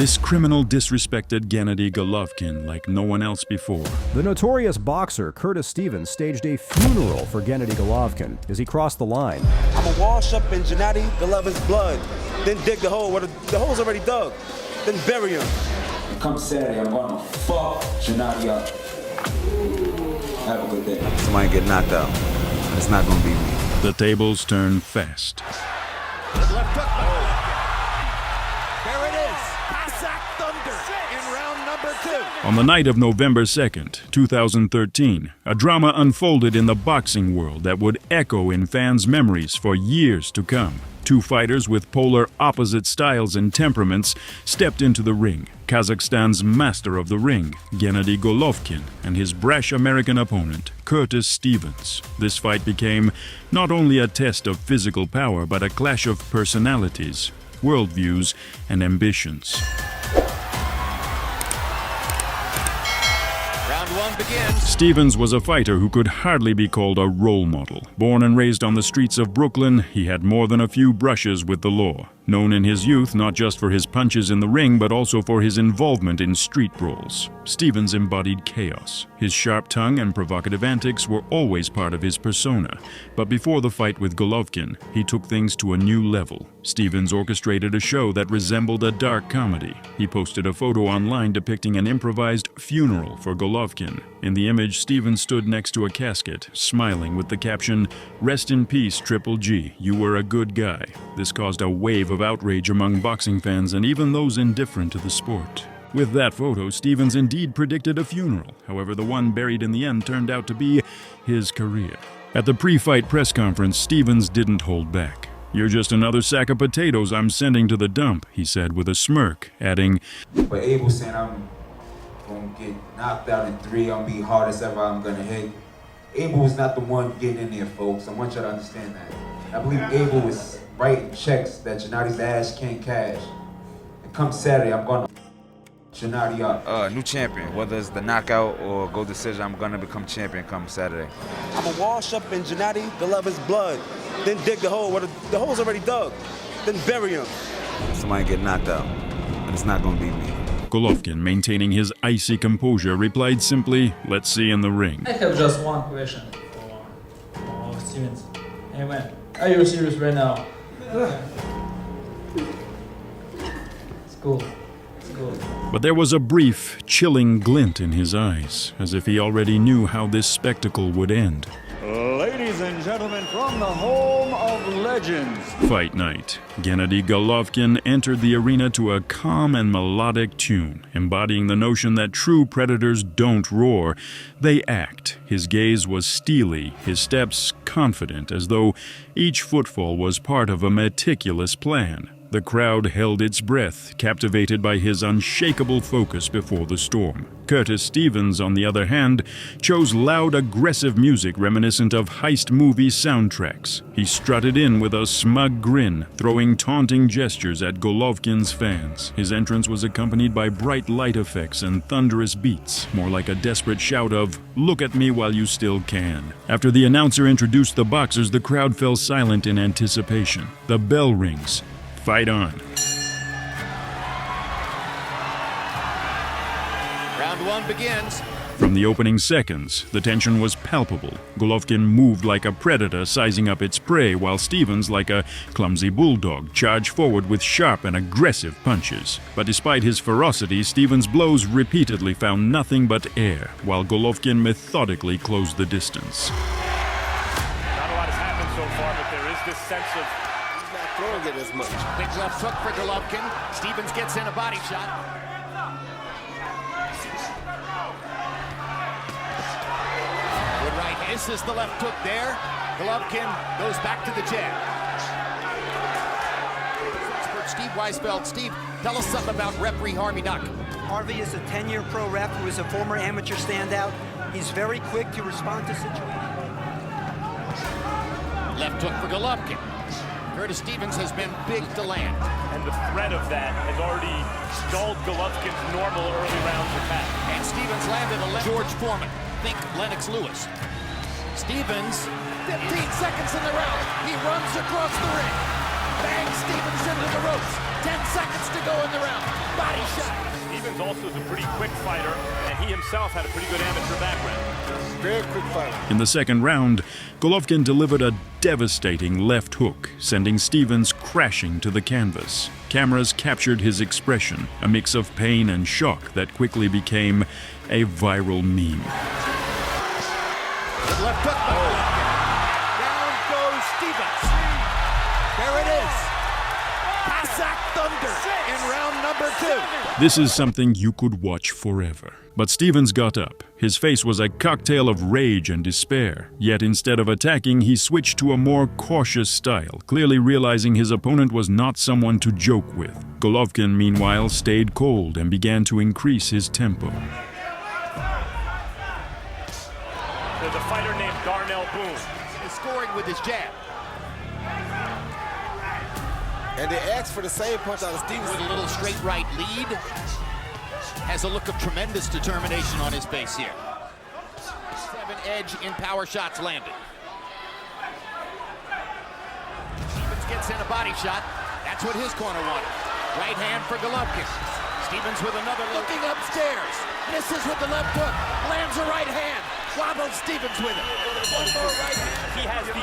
This criminal disrespected Gennady Golovkin like no one else before. The notorious boxer Curtis Stevens staged a funeral for Gennady Golovkin as he crossed the line. I'ma wash up in Gennady Golovkin's blood, then dig the hole where the hole's already dug, then bury him. Come Saturday, I'm gonna fuck Gennady up. Have a good day. Somebody get knocked out. It's not gonna be me. The tables turn fast. Left hook. There it is. Cossack Thunder in round number 2. On the night of November 2nd, 2013, a drama unfolded in the boxing world that would echo in fans' memories for years to come. Two fighters with polar opposite styles and temperaments stepped into the ring. Kazakhstan's master of the ring, Gennady Golovkin, and his brash American opponent, Curtis Stevens. This fight became not only a test of physical power, but a clash of personalities, worldviews, and ambitions. Round 1 begins. Stevens was a fighter who could hardly be called a role model. Born and raised on the streets of Brooklyn, he had more than a few brushes with the law. Known in his youth not just for his punches in the ring, but also for his involvement in street brawls. Stevens embodied chaos. His sharp tongue and provocative antics were always part of his persona. But before the fight with Golovkin, he took things to a new level. Stevens orchestrated a show that resembled a dark comedy. He posted a photo online depicting an improvised funeral for Golovkin. In the image, Stevens stood next to a casket, smiling with the caption, "Rest in peace, Triple G, you were a good guy." This caused a wave of outrage among boxing fans and even those indifferent to the sport. With that photo, Stevens indeed predicted a funeral. However, the one buried in the end turned out to be his career. At the pre-fight press conference, Stevens didn't hold back. "You're just another sack of potatoes I'm sending to the dump," he said with a smirk, adding, But Abel saying I'm gonna get knocked out in 3, I'm gonna be hardest ever I'm gonna hit. Abel was not the one getting in there, folks. I want y'all to understand that. I believe Abel was writing checks that Gennady's ass can't cash. And come Saturday, I'm gonna Gennady up. New champion. Whether it's the knockout or go decision, I'm gonna become champion come Saturday. I'ma wash up in Gennady Golovkin's blood, then dig the hole where the hole's already dug, then bury him. Somebody get knocked out. And it's not gonna be me. Golovkin, maintaining his icy composure, replied simply, "Let's see in the ring." I have just one question for Stevens. Hey man, are you serious right now? It's cool. It's cool. But there was a brief, chilling glint in his eyes, as if he already knew how this spectacle would end. Ladies and gentlemen, from the home of legends. Fight night. Gennady Golovkin entered the arena to a calm and melodic tune, embodying the notion that true predators don't roar, they act. His gaze was steely, his steps confident, as though each footfall was part of a meticulous plan. The crowd held its breath, captivated by his unshakable focus before the storm. Curtis Stevens, on the other hand, chose loud, aggressive music reminiscent of heist movie soundtracks. He strutted in with a smug grin, throwing taunting gestures at Golovkin's fans. His entrance was accompanied by bright light effects and thunderous beats, more like a desperate shout of, "Look at me while you still can." After the announcer introduced the boxers, the crowd fell silent in anticipation. The bell rings. Fight on. Round 1 begins. From the opening seconds, the tension was palpable. Golovkin moved like a predator sizing up its prey, while Stevens, like a clumsy bulldog, charged forward with sharp and aggressive punches. But despite his ferocity, Stevens' blows repeatedly found nothing but air, while Golovkin methodically closed the distance. Not a lot has happened so far, but there is this sense of Throwing it as much. Big left hook for Golovkin. Stevens gets in a body shot. Good right. This is the left hook there. Golovkin goes back to the jab. Expert Steve Weisfeld. Steve, tell us something about referee Harvey Nuck. Harvey is a 10-year pro ref who is a former amateur standout. He's very quick to respond to situations. Left hook for Golovkin. Curtis Stevens has been big to land. and the threat of that has already dulled Golovkin's normal early rounds attack. And Stevens landed a left. George Foreman. Think Lennox Lewis. Stevens, 15 seconds in the round. He runs across the ring. Bang Stevens into the ropes. 10 seconds to go in the round. Body shot. Stevens also is a pretty quick fighter, and he himself had a pretty good amateur background. Very quick fighter. In the second round, Golovkin delivered a devastating left hook, sending Stevens crashing to the canvas. Cameras captured his expression, a mix of pain and shock that quickly became a viral meme. Good left hook by Golovkin. Down goes Stevens. There it is. Cossack Thunder in round number 2. This is something you could watch forever. But Stevens got up. His face was a cocktail of rage and despair. Yet instead of attacking, he switched to a more cautious style, clearly realizing his opponent was not someone to joke with. Golovkin, meanwhile, stayed cold and began to increase his tempo. There's a fighter named Darnell Boone. Is scoring with his jab. And they asked for the same punch out of Stevens. With a little straight right lead. Has a look of tremendous determination on his face here. 7 edge in power shots landed. Stevens gets in a body shot. That's what his corner wanted. Right hand for Golovkin. Stevens with another looking upstairs. Misses with the left hook. Lands a right hand. Wobbles Stevens with it. One more right hand. He has the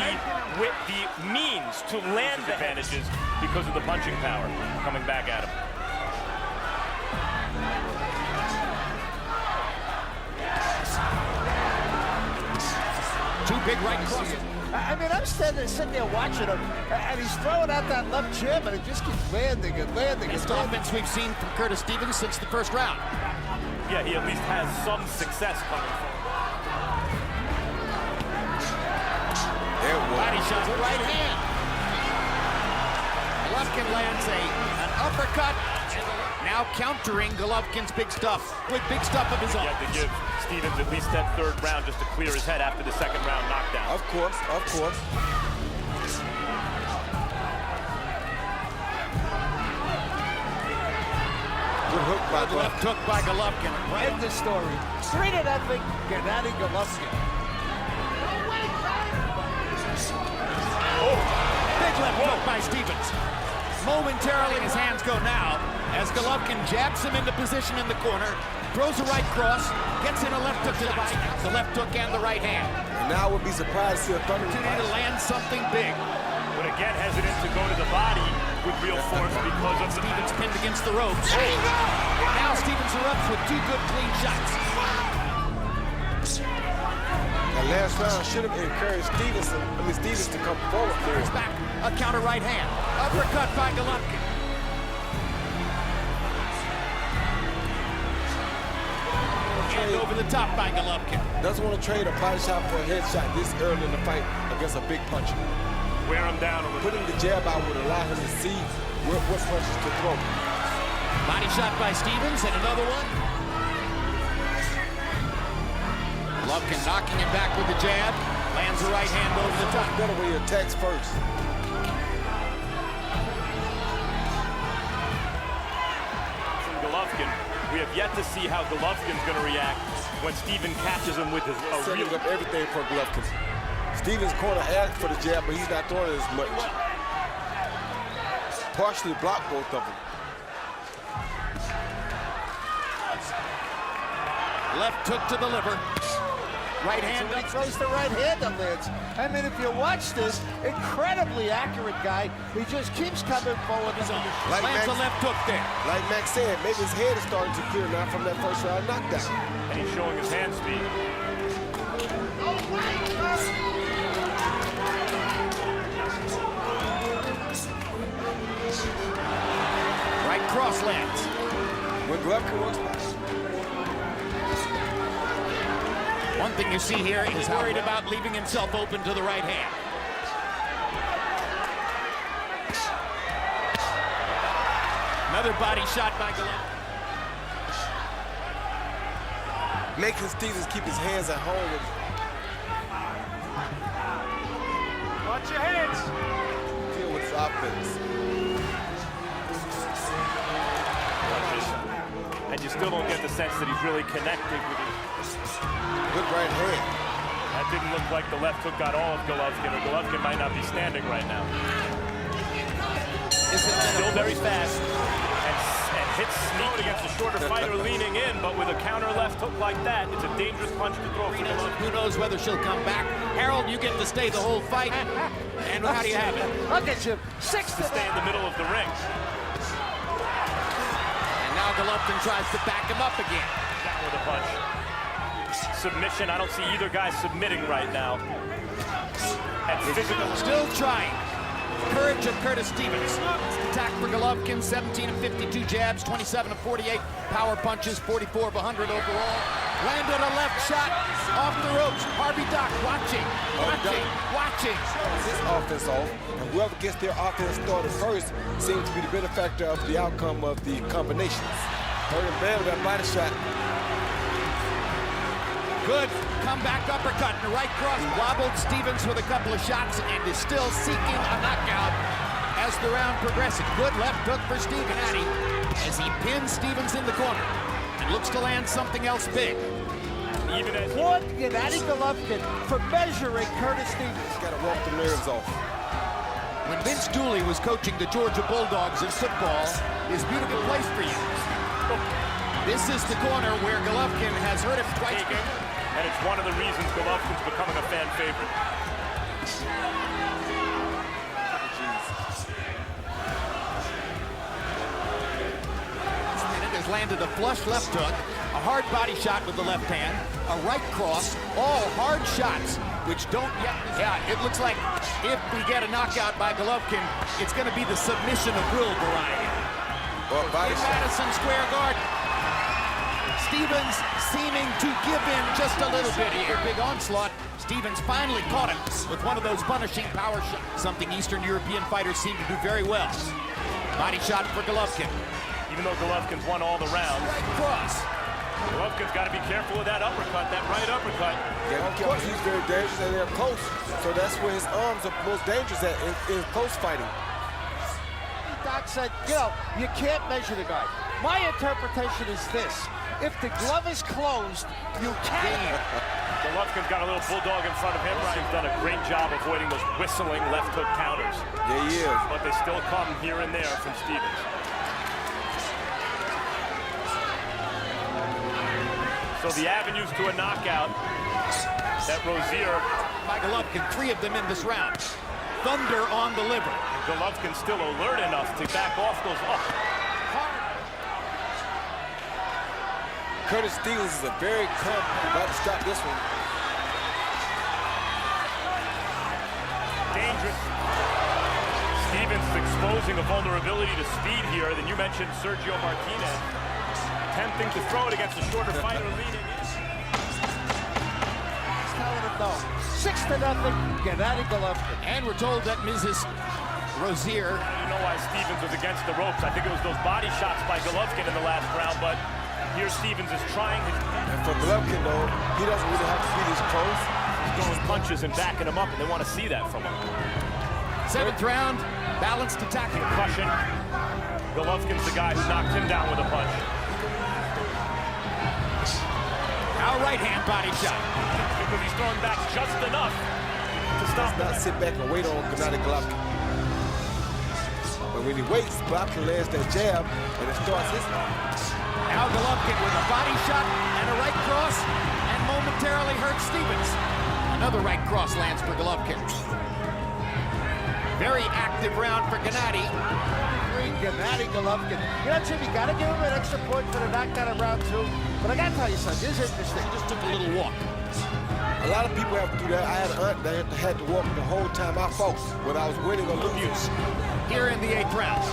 means to land the advantages because of the punching power coming back at him. Two big right crosses. I mean, I'm sitting there watching him, and he's throwing out that left jab, and it just keeps landing and landing. Best offense we've seen from Curtis Stevens since the first round. Yeah, he at least has some success coming forward. Body shot, right hand. Golovkin lands an uppercut. Now countering Golovkin's big stuff with big stuff of his own. He had to give Stevens at least that third round just to clear his head after the second round knockdown. Of course, of course. Good hook by Golovkin. Left hook by Golovkin. End the story. 3-0, Gennady Golovkin. Big left hook by Stevens. Momentarily his hands go now as Golovkin jabs him into position in the corner, throws a right cross, gets in a left hook to the body. The left hook and the right hand. And now I would be surprised to see a thunder Opportunity to land something big. But again, hesitant to go to the body with real force because of Stevens pinned against the ropes. And now Stevens erupts with 2 good clean shots. That last round should have encouraged Stevens to come forward. Clears back, a counter right hand. Uppercut by Golovkin. And over the top by Golovkin. Doesn't want to trade a body shot for a headshot this early in the fight against a big puncher. wear him down a little. Putting the jab out would allow him to see what punches to throw. Body shot by Stevens and another one. Golovkin knocking him back with the jab. Lands a right hand over the top. Better when he attacks first. From Golovkin, we have yet to see how Golovkin's going to react when Steven catches him with his setting up everything for Golovkin. Stevens' corner asked for the jab, but he's not throwing it as much. Partially blocked both of them. Left hook to the liver. Right hand. He throws the right hand that lands. I mean, if you watch this, incredibly accurate guy. He just keeps coming forward. Like Lands a left hook there. Like Max said, maybe his head is starting to clear now from that first round knockdown. And he's showing his hand speed. Right cross lands. When Golovkin works back. One thing you see here is worried about leaving himself open to the right hand. Another body shot by Golovkin. Making Stevens keep his hands at home. Watch your hands. Deal with his offense. And you still don't get the sense that he's really connecting with his... Good right hand. That didn't look like the left hook got all of Golovkin, or Golovkin might not be standing right now. Still very fast. And hits sneak against a shorter fighter leaning in, but with a counter left hook like that, it's a dangerous punch to throw for Golovkin. Who knows whether she'll come back. Harold, you get to stay the whole fight. And how do you have it? Look at you. 6 To stay in the middle of the ring. And now Golovkin tries to back him up again. Down with a punch. Submission. I don't see either guy submitting right now. And physical. Still trying. Courage of Curtis Stevens. Attack for Golovkin, 17 of 52 jabs, 27 of 48 power punches, 44 of 100 overall. Landed a left shot off the ropes. Harvey Dock watching. This offense off, and whoever gets their offense started first seems to be the benefactor of the outcome of the combinations. Hurt him bad with that body shot. Good comeback uppercut and right cross. Wobbled Stevens with a couple of shots and is still seeking a knockout as the round progresses. Good left hook for Gennady as he pins Stevens in the corner and looks to land something else big. Even as What Gennady Golovkin for measuring Curtis Stevens. Got to walk the nerves off. When Vince Dooley was coaching the Georgia Bulldogs in football, his beautiful place for you. This is the corner where Golovkin has hurt him twice. And it's one of the reasons Golovkin's becoming a fan favorite. Has landed a flush left hook, a hard body shot with the left hand, a right cross, all hard shots, which don't yet... Yeah, it looks like if we get a knockout by Golovkin, it's going to be the submission of will variety. Well, In Madison Square Garden. Stevens seeming to give in just a little bit here. Big onslaught. Stevens finally caught him with one of those punishing power shots, something Eastern European fighters seem to do very well. Body shot for Golovkin. Even though Golovkin's won all the rounds. Right cross. Golovkin's got to be careful with that uppercut, that right uppercut. Yeah, of course he's very dangerous and they're close. So that's where his arms are most dangerous at in close fighting. Doc said, you can't measure the guy. My interpretation is this. If the glove is closed, you can't. Golovkin's got a little bulldog in front of him. He's done a great job avoiding those whistling left hook counters. Yeah, he is. But they still come here and there from Stevens. So the avenues to a knockout that Rozier... By Golovkin, 3 of them in this round. Thunder on the liver. And Golovkin's still alert enough to back off those... Curtis Stevens is a very about to stop this one. Dangerous. Stevens is exposing a vulnerability to speed here. Then you mentioned Sergio Martinez. Attempting to throw it against a shorter fighter leading in. He's telling him no. 6-0, Gennady Golovkin. And we're told that Mrs. Rozier... You know why Stevens was against the ropes. I think it was those body shots by Golovkin in the last round, but here Stevens is trying his... And for Golovkin, though, he doesn't really have to be this close. He's throwing punches and backing him up, and they want to see that from him. 7th round, balanced attack. Concussion. Golovkin's the guy who knocked him down with a punch. Now right hand body shot. Because he's throwing back just enough to stop. Does not sit back and wait on Gennady Golovkin. But when he waits, Golovkin lands that jab, and it starts his... Now Golovkin with a body shot and a right cross, and momentarily hurts Stevens. Another right cross lands for Golovkin. Very active round for Gennady. Gennady Golovkin. You know, Jim, you got to give him an extra point for the knockdown in round 2. But I got to tell you something. This is interesting. He just took a little walk. A lot of people have to do that. I had an aunt that had to walk the whole time I fought, whether I was winning or losing. Here in the 8th round.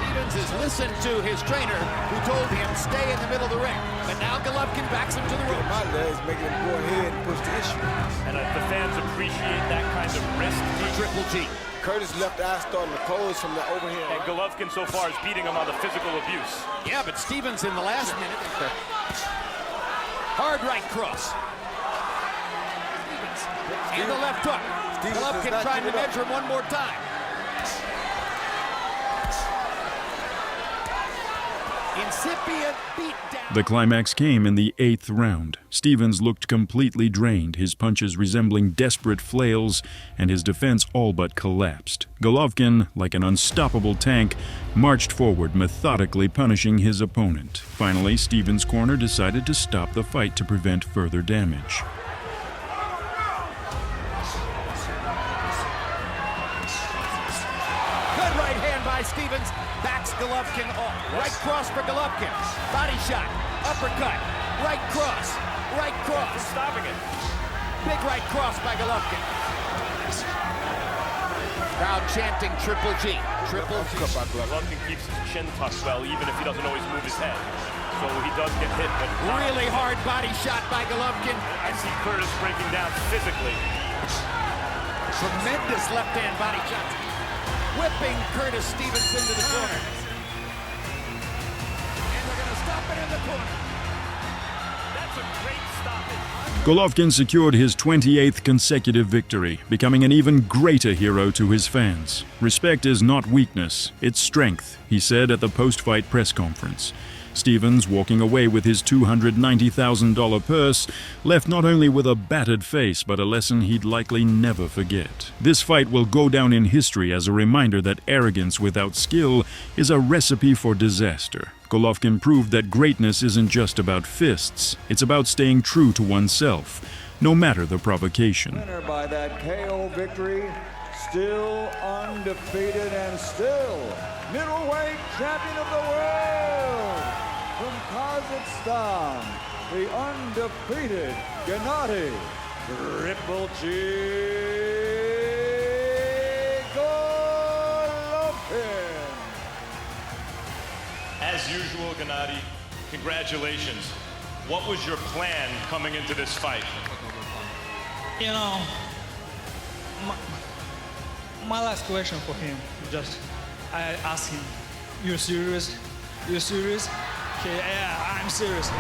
Stevens has listened to his trainer, who told him stay in the middle of the ring. But now Golovkin backs him to the ropes. My legs making him go ahead and push the issue. And the fans appreciate that kind of risk. Triple G. Curtis' left eye starting to close from the overhead. And Golovkin so far is beating him on the physical abuse. Yeah, but Stevens in the last minute. Hard right cross. And the left hook. Golovkin trying to measure him one more time. Incipient beatdown. The climax came in the 8th round. Stevens looked completely drained, his punches resembling desperate flails, and his defense all but collapsed. Golovkin, like an unstoppable tank, marched forward, methodically punishing his opponent. Finally, Stevens' corner decided to stop the fight to prevent further damage. Good right hand by Stevens. Backs Golovkin off. Right cross for Golovkin. Body shot. Uppercut. Right cross. Right cross. Stopping it. Big right cross by Golovkin. Crowd chanting Triple G. Triple G. Golovkin keeps his chin tucked well, even if he doesn't always move his head. So he does get hit, but really hard body shot by Golovkin. I see Curtis breaking down physically. Tremendous left hand body shot. Whipping Curtis Stevens into the corner. And they're going to stop it in the corner. That's a great stoppage. Golovkin secured his 28th consecutive victory, becoming an even greater hero to his fans. Respect is not weakness, it's strength, he said at the post-fight press conference. Stevens, walking away with his $290,000 purse, left not only with a battered face, but a lesson he'd likely never forget. This fight will go down in history as a reminder that arrogance without skill is a recipe for disaster. Golovkin proved that greatness isn't just about fists, it's about staying true to oneself, no matter the provocation. Winner by that KO victory, still undefeated and still middleweight champion of the world. From Kazakhstan, the undefeated Gennady Triple G Golovkin. As usual, Gennady, congratulations. What was your plan coming into this fight? You know, my last question for him, I asked him, "You serious? You serious?" Okay, yeah, I'm serious.